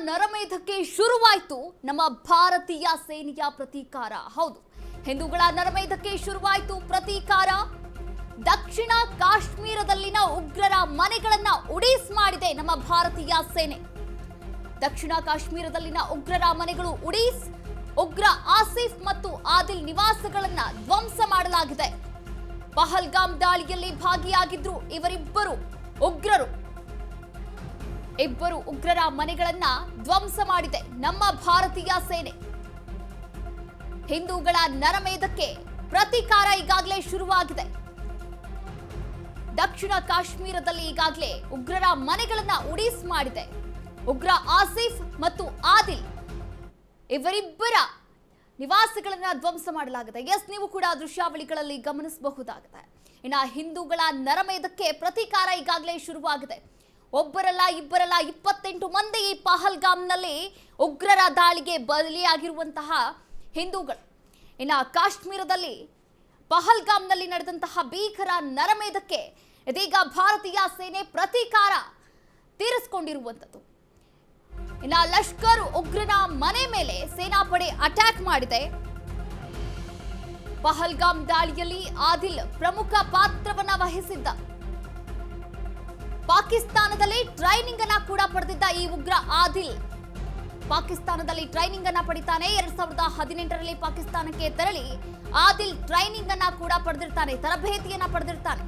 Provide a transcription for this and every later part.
ನರಮೇಧಕ್ಕೆ ಶುರುವಾಯಿತು ನಮ್ಮ ಭಾರತೀಯ ಸೇನೆಯ ಪ್ರತೀಕಾರ. ಹೌದು, ಹಿಂದೂಗಳ ನರಮೇಧಕ್ಕೆ ಶುರುವಾಯಿತು ಪ್ರತೀಕಾರ. ದಕ್ಷಿಣ ಕಾಶ್ಮೀರದಲ್ಲಿನ ಉಗ್ರರ ಮನೆಗಳನ್ನ ಉಡೀಸ್ ಮಾಡಿದೆ ನಮ್ಮ ಭಾರತೀಯ ಸೇನೆ. ದಕ್ಷಿಣ ಕಾಶ್ಮೀರದಲ್ಲಿನ ಉಗ್ರರ ಮನೆಗಳು ಉಡೀಸ್. ಉಗ್ರ ಆಸಿಫ್ ಮತ್ತು ಆದಿಲ್ ನಿವಾಸಗಳನ್ನ ಧ್ವಂಸ ಮಾಡಲಾಗಿದೆ. ಪಹಲ್ಗಾಮ್ ದಾಳಿಯಲ್ಲಿ ಭಾಗಿಯಾಗಿದ್ರು ಇಬ್ಬರು ಉಗ್ರರ ಮನೆಗಳನ್ನ ಧ್ವಂಸ ಮಾಡಿದೆ ನಮ್ಮ ಭಾರತೀಯ ಸೇನೆ. ಹಿಂದೂಗಳ ನರಮೇಧಕ್ಕೆ ಪ್ರತೀಕಾರ ಈಗಾಗಲೇ ಶುರುವಾಗಿದೆ. ದಕ್ಷಿಣ ಕಾಶ್ಮೀರದಲ್ಲಿ ಈಗಾಗಲೇ ಉಗ್ರರ ಮನೆಗಳನ್ನ ಉಡೀಸ್ ಮಾಡಿದೆ. ಉಗ್ರ ಆಸಿಫ್ ಮತ್ತು ಆದಿಲ್ ಇವರಿಬ್ಬರ ನಿವಾಸಗಳನ್ನ ಧ್ವಂಸ ಮಾಡಲಾಗಿದೆ. ಎಸ್, ನೀವು ಕೂಡ ದೃಶ್ಯಾವಳಿಗಳಲ್ಲಿ ಗಮನಿಸಬಹುದಾಗಿದೆ. ಇನ್ನು ಹಿಂದೂಗಳ ನರಮೇಧಕ್ಕೆ ಪ್ರತೀಕಾರ ಈಗಾಗಲೇ ಶುರುವಾಗಿದೆ. ಒಬ್ಬರಲ್ಲ ಇಬ್ಬರಲ್ಲ 28 ಮಂದಿ ಈ ಪಹಲ್ಗಾಮ್ನಲ್ಲಿ ಉಗ್ರರ ದಾಳಿಗೆ ಬಲಿಯಾಗಿರುವಂತಹ ಹಿಂದೂಗಳು. ಇನ್ನು ಕಾಶ್ಮೀರದಲ್ಲಿ ಪಹಲ್ಗಾಮ್ನಲ್ಲಿ ನಡೆದಂತಹ ಭೀಕರ ನರಮೇಧಕ್ಕೆ ಇದೀಗ ಭಾರತೀಯ ಸೇನೆ ಪ್ರತೀಕಾರ ತೀರಿಸಿಕೊಂಡಿರುವಂಥದ್ದು. ಇನ್ನು ಲಷ್ಕರ್ ಉಗ್ರನ ಮನೆ ಮೇಲೆ ಸೇನಾಪಡೆ ಅಟ್ಯಾಕ್ ಮಾಡಿದೆ. ಪಹಲ್ಗಾಮ್ ದಾಳಿಯಲ್ಲಿ ಆದಿಲ್ ಪ್ರಮುಖ ಪಾತ್ರವನ್ನ ವಹಿಸಿದ್ದ. ಪಾಕಿಸ್ತಾನದಲ್ಲಿ ಟ್ರೈನಿಂಗ್ ಅನ್ನ ಕೂಡ ಪಡೆದಿದ್ದ ಈ ಉಗ್ರ ಆದಿಲ್ ಪಾಕಿಸ್ತಾನದಲ್ಲಿ ಟ್ರೈನಿಂಗ್ ಅನ್ನ ಪಡಿತಾನೆ. 2018ರಲ್ಲಿ ಪಾಕಿಸ್ತಾನಕ್ಕೆ ತೆರಳಿ ಆದಿಲ್ ಟ್ರೈನಿಂಗ್ ಅನ್ನ ಕೂಡ ಪಡೆದಿರ್ತಾನೆ, ತರಬೇತಿಯನ್ನ ಪಡೆದಿರ್ತಾನೆ.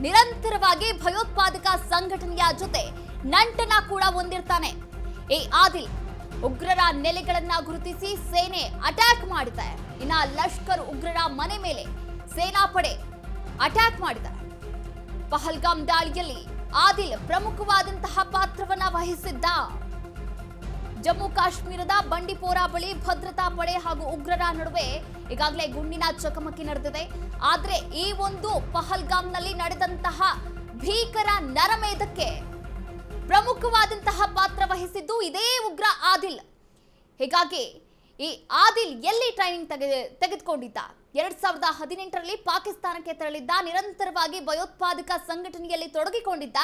ನಿರಂತರವಾಗಿ ಭಯೋತ್ಪಾದಕ ಸಂಘಟನೆಯ ಜೊತೆ ನಂಟನ್ನ ಕೂಡ ಹೊಂದಿರ್ತಾನೆ. ಈ ಆದಿಲ್ ಉಗ್ರರ ನೆಲೆಗಳನ್ನ ಗುರುತಿಸಿ ಸೇನೆ ಅಟ್ಯಾಕ್ ಮಾಡಿದೆ. ಇನ್ನ ಲಷ್ಕರ್ ಉಗ್ರರ ಮನೆ ಮೇಲೆ ಸೇನಾಪಡೆ ಅಟ್ಯಾಕ್ ಮಾಡಿದ್ದಾರೆ. ಪಹಲ್ಗಾಮ್ ದಾಳಿಯಲ್ಲಿ ಆದಿಲ್ ಪ್ರಮುಖವಾದಂತಹ ಪಾತ್ರವನ್ನ ವಹಿಸಿದ್ದ. ಜಮ್ಮು ಕಾಶ್ಮೀರದ ಬಂಡಿಪೋರಾ ಬಳಿ ಭದ್ರತಾ ಪಡೆ ಹಾಗೂ ಉಗ್ರರ ನಡುವೆ ಈಗಾಗಲೇ ಗುಂಡಿನ ಚಕಮಕಿ ನಡೆದಿದೆ. ಆದ್ರೆ ಈ ಒಂದು ಪಹಲ್ಗಾಮ್ನಲ್ಲಿ ನಡೆದಂತಹ ಭೀಕರ ನರಮೇಧಕ್ಕೆ ಪ್ರಮುಖವಾದಂತಹ ಪಾತ್ರ ವಹಿಸಿದ್ದು ಇದೇ ಉಗ್ರ ಆದಿಲ್. ಹೀಗಾಗಿ ಈ ಆದಿಲ್ ಎಲ್ಲಿ ಟ್ರೈನಿಂಗ್ ತೆಗೆದುಕೊಂಡಿದ್ದ? 2018ರಲ್ಲಿ ಪಾಕಿಸ್ತಾನಕ್ಕೆ ತೆರಳಿದ್ದ. ನಿರಂತರವಾಗಿ ಭಯೋತ್ಪಾದಕ ಸಂಘಟನೆಯಲ್ಲಿ ತೊಡಗಿಕೊಂಡಿದ್ದ.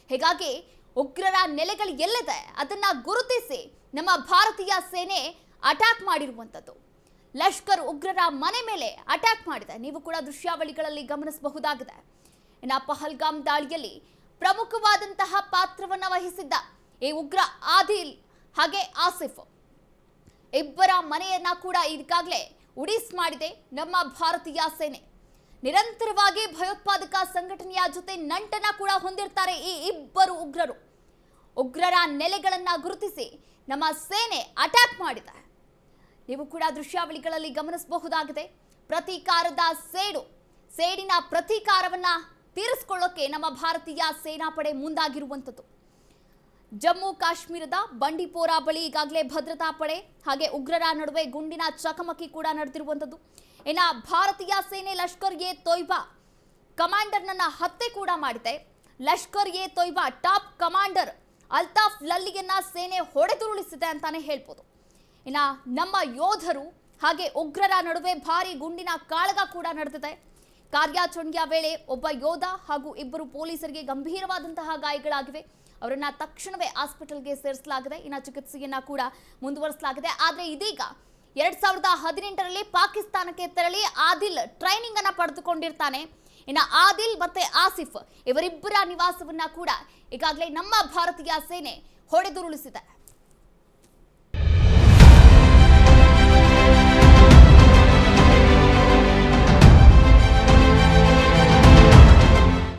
ಹೀಗಾಗಿ ಉಗ್ರರ ನೆಲೆಗಳು ಎಲ್ಲಿದೆ ಅದನ್ನ ಗುರುತಿಸಿ ನಮ್ಮ ಭಾರತೀಯ ಸೇನೆ ಅಟ್ಯಾಕ್ ಮಾಡಿರುವಂಥದ್ದು. ಲಷ್ಕರ್ ಉಗ್ರರ ಮನೆ ಮೇಲೆ ಅಟ್ಯಾಕ್ ಮಾಡಿದೆ. ನೀವು ಕೂಡ ದೃಶ್ಯಾವಳಿಗಳಲ್ಲಿ ಗಮನಿಸಬಹುದಾಗಿದೆ. ಇನ್ನು ಪಹಲ್ಗಾಮ್ ದಾಳಿಯಲ್ಲಿ ಪ್ರಮುಖವಾದಂತಹ ಪಾತ್ರವನ್ನ ವಹಿಸಿದ್ದ ಈ ಉಗ್ರ ಆದಿಲ್ ಹಾಗೆ ಆಸಿಫ್ ಇಬ್ಬರ ಮನೆಯನ್ನ ಕೂಡ ಈಗಾಗಲೇ ಉಡೀಸ್ ಮಾಡಿದೆ ನಮ್ಮ ಭಾರತೀಯ ಸೇನೆ. ನಿರಂತರವಾಗಿ ಭಯೋತ್ಪಾದಕ ಸಂಘಟನೆಯ ಜೊತೆ ನಂಟನ್ನ ಕೂಡ ಹೊಂದಿರ್ತಾರೆ ಈ ಇಬ್ಬರು ಉಗ್ರರು. ಉಗ್ರರ ನೆಲೆಗಳನ್ನ ಗುರುತಿಸಿ ನಮ್ಮ ಸೇನೆ ಅಟ್ಯಾಕ್ ಮಾಡಿದೆ. ನೀವು ಕೂಡ ದೃಶ್ಯಾವಳಿಗಳಲ್ಲಿ ಗಮನಿಸಬಹುದಾಗಿದೆ. ಪ್ರತೀಕಾರದ ಸೇಡಿನ ಪ್ರತೀಕಾರವನ್ನ ತೀರಿಸಿಕೊಳ್ಳೋಕೆ ನಮ್ಮ ಭಾರತೀಯ ಸೇನಾಪಡೆ ಮುಂದಾಗಿರುವಂಥದ್ದು. ಜಮ್ಮು ಕಾಶ್ಮೀರದ ಬಂಡಿಪೋರಾ ಬಳಿ ಈಗಾಗಲೇ ಭದ್ರತಾ ಪಡೆ ಹಾಗೆ ಉಗ್ರರ ನಡುವೆ ಗುಂಡಿನ ಚಕಮಕಿ ಕೂಡ ನಡೆದಿರುವಂಥದ್ದು. ಇನ್ನು ಭಾರತೀಯ ಸೇನೆ ಲಷ್ಕರ್ ಎ ತೊಯ್ಬಾ ಕಮಾಂಡರ್ನನ್ನ ಹತ್ಯೆ ಕೂಡ ಮಾಡಿದೆ. ಲಷ್ಕರ್ ಎ ತೊಯ್ಬಾ ಟಾಪ್ ಕಮಾಂಡರ್ ಅಲ್ತಾಫ್ ಲಲ್ಲಿಯನ್ನ ಸೇನೆ ಹೊಡೆದುರುಳಿಸಿದೆ ಅಂತಾನೆ ಹೇಳ್ಬೋದು. ಇನ್ನು ನಮ್ಮ ಯೋಧರು ಹಾಗೆ ಉಗ್ರರ ನಡುವೆ ಭಾರಿ ಗುಂಡಿನ ಕಾಳಗ ಕೂಡ ನಡೆದಿದೆ. ಕಾರ್ಯಾಚರಣೆಯ ವೇಳೆ ಒಬ್ಬ ಯೋಧ ಹಾಗೂ ಇಬ್ಬರು ಪೊಲೀಸರಿಗೆ ಗಂಭೀರವಾದಂತಹ ಗಾಯಗಳಾಗಿವೆ. ಅವರನ್ನ ತಕ್ಷಣವೇ ಹಾಸ್ಪಿಟಲ್ಗೆ ಸೇರಿಸಲಾಗಿದೆ. ಇನ್ನು ಚಿಕಿತ್ಸೆಯನ್ನ ಕೂಡ ಮುಂದುವರಿಸಲಾಗಿದೆ. ಆದರೆ ಇದೀಗ 2018ರಲ್ಲಿ ಪಾಕಿಸ್ತಾನಕ್ಕೆ ತೆರಳಿ ಆದಿಲ್ ಟ್ರೈನಿಂಗ್ ಅನ್ನ ಪಡೆದುಕೊಂಡಿರ್ತಾನೆ. ಇನ್ನು ಆದಿಲ್ ಮತ್ತೆ ಆಸಿಫ್ ಇವರಿಬ್ಬರ ನಿವಾಸವನ್ನ ಕೂಡ ಈಗಾಗಲೇ ನಮ್ಮ ಭಾರತೀಯ ಸೇನೆ ಹೊಡೆದುರುಳಿಸಿದೆ.